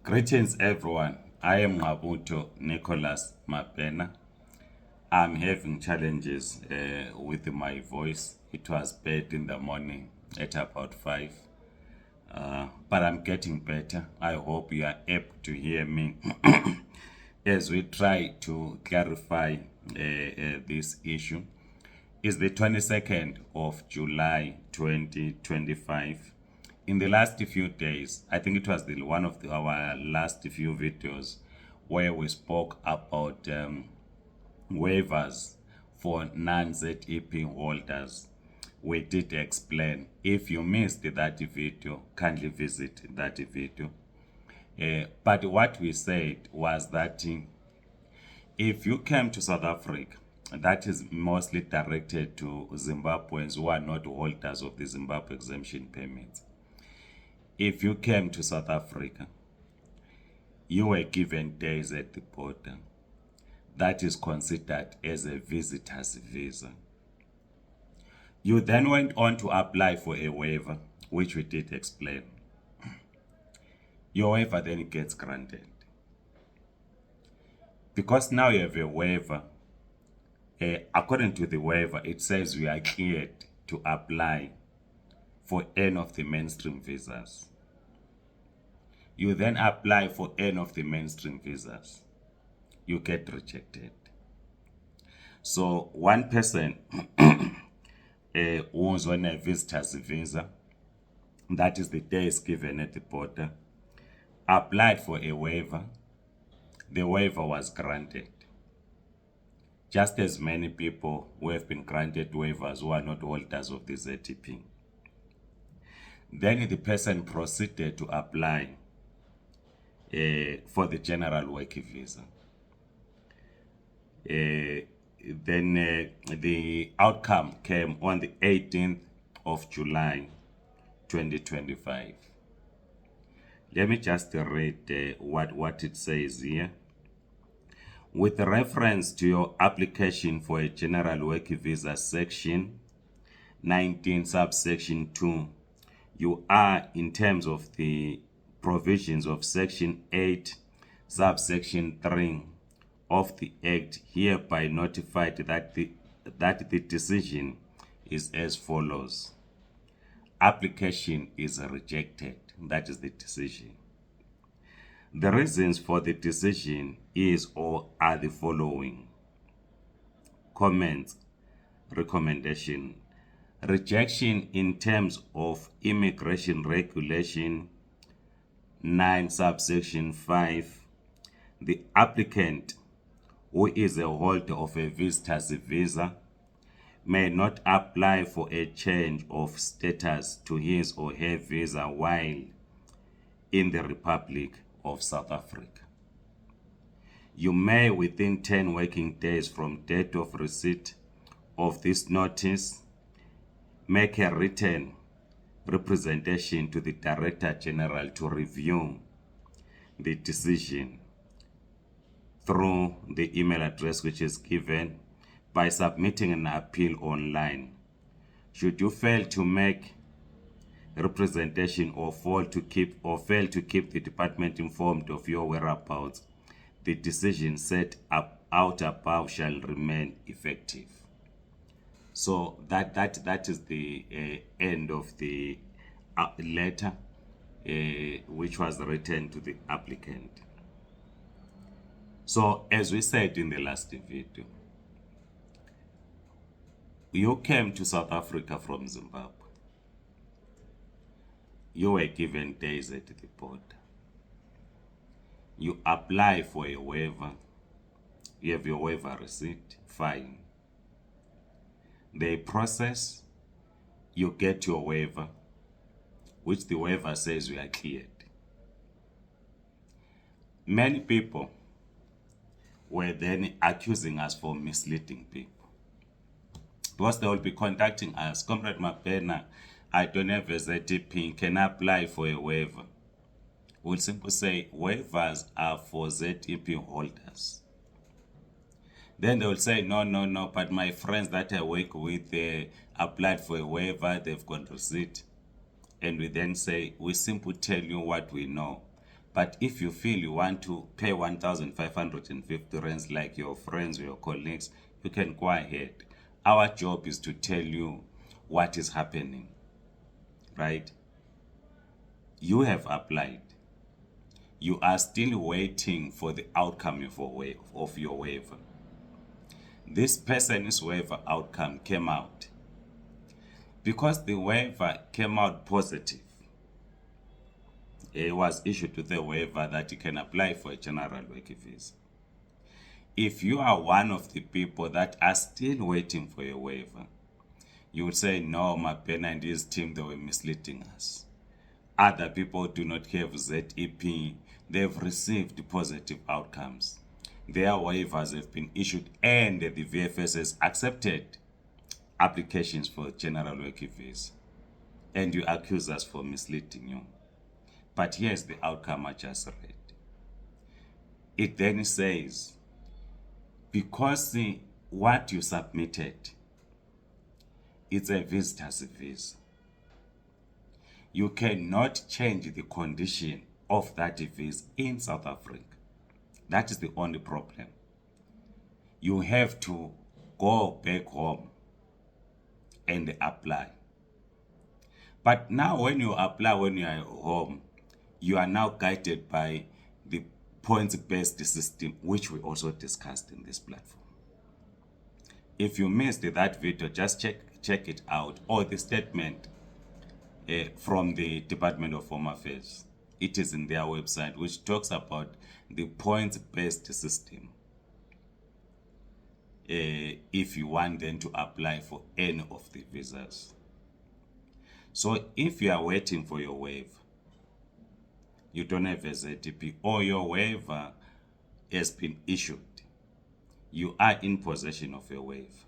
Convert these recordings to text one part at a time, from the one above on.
Greetings everyone. I am Ngabuto Nicholas Mapena. I'm having challenges with my voice. It was bad in the morning at about 5, but I'm getting better. I hope you are able to hear me as we try to clarify this issue. It's the 22nd of July 2025. In the last few days, I think it was one of our last few videos where we spoke about waivers for non-ZEP holders. We did explain. If you missed that video, kindly visit that video. But what we said was that if you came to South Africa, that is mostly directed to Zimbabweans who are not holders of the Zimbabwe exemption permits. If you came to South Africa, you were given days at the border. That is considered as a visitor's visa. You then went on to apply for a waiver, which we did explain. Your waiver then gets granted. Because now you have a waiver, according to the waiver, it says we are cleared to apply for any of the mainstream visas. You then apply for any of the mainstream visas. You get rejected. So one person who's on a visitor's visa, that is the days given at the border, applied for a waiver. The waiver was granted. Just as many people who have been granted waivers who are not holders of the ZEP. Then the person proceeded to apply for the general work visa. Then the outcome came on the 18th of July 2025. Let me just read what it says here. With reference to your application for a general work visa section 19 subsection 2, you are, in terms of the provisions of section 8 subsection 3 of the Act, hereby notified that the decision is as follows. Application is rejected. That is the decision. The reasons for the decision is or are the following. Comments, recommendation. Rejection in terms of Immigration Regulation 9 subsection 5. The applicant who is a holder of a visitor's visa may not apply for a change of status to his or her visa while in the Republic of South Africa. You may, within 10 working days from date of receipt of this notice, make a written representation to the Director General to review the decision through the email address which is given by submitting an appeal online. Should you fail to make representation or fail to keep the department informed of your whereabouts, the decision set up out above shall remain effective. So that is the end of the letter which was written to the applicant. So as we said in the last video, you came to South Africa from Zimbabwe. You were given days at the border. You apply for a waiver. You have your waiver receipt, fine. They process, you get your waiver, which the waiver says we are cleared. Many people were then accusing us for misleading people. Because they will be contacting us, Comrade Mapena, I don't have a ZEP, can I apply for a waiver? We'll simply say waivers are for ZEP holders. Then they will say, no, but my friends that I work with, they applied for a waiver, they've got receipt. And we then say, we simply tell you what we know. But if you feel you want to pay 1,550 rands like your friends or your colleagues, you can go ahead. Our job is to tell you what is happening, right? You have applied. You are still waiting for the outcome of your waiver. This person's waiver outcome came out. Because the waiver came out positive, it was issued to the waiver that you can apply for a general work visa. If you are one of the people that are still waiting for a waiver, you would say, no, Mapena and his team, they were misleading us. Other people do not have ZEP. They've received positive outcomes. Their waivers have been issued and the VFS has accepted applications for general work visa. And you accuse us for misleading you. But here's the outcome I just read. It then says, because what you submitted, it's a visitor's visa. You cannot change the condition of that visa in South Africa. That is the only problem. You have to go back home and apply. But now when you apply when you are home, you are now guided by the points-based system, which we also discussed in this platform. If you missed that video, just check it out, or the statement from the Department of Home Affairs. It is in their website, which talks about the points-based system. If you want them to apply for any of the visas. So if you are waiting for your waiver, you don't have a ZTP, or your waiver has been issued, you are in possession of a waiver,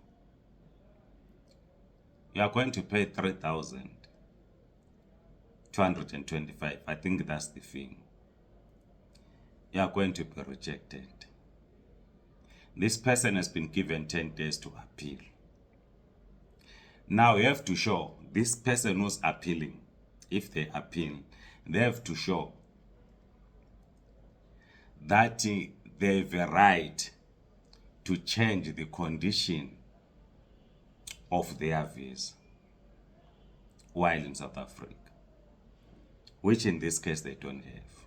you are going to pay 3,225. I think that's the fee. You are going to be rejected. This person has been given 10 days to appeal. Now you have to show this person who's appealing, if they appeal, they have to show that they have a right to change the condition of their visa while in South Africa, which in this case they don't have.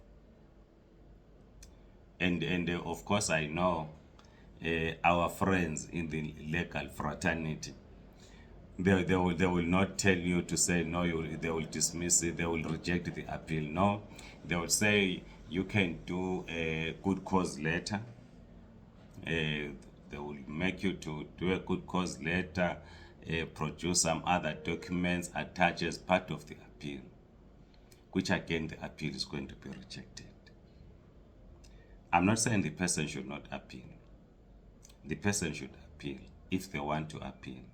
And of course I know our friends in the legal fraternity, they will not tell you to say no, they will dismiss it, they will reject the appeal. No, they will say you can do a good cause letter. They will make you to do a good cause letter, produce some other documents, attach as part of the appeal, which again the appeal is going to be rejected. I'm not saying the person should not appeal. The person should appeal if they want to appeal.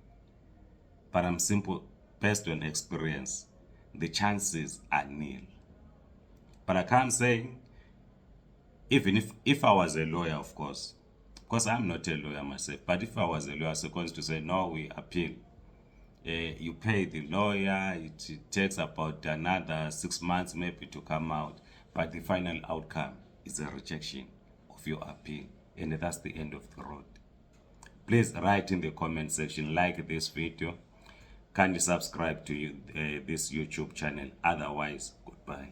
But I'm simple, based on experience, the chances are nil. But I can't say, even if I was a lawyer, of course, because I'm not a lawyer myself, but if I was a lawyer, I was supposed to say, no, we appeal. You pay the lawyer, it takes about another 6 months maybe to come out, but the final outcome is a rejection of your appeal, and that's the end of the road. Please write in the comment section, like this video, kindly subscribe to this YouTube channel. Otherwise, goodbye.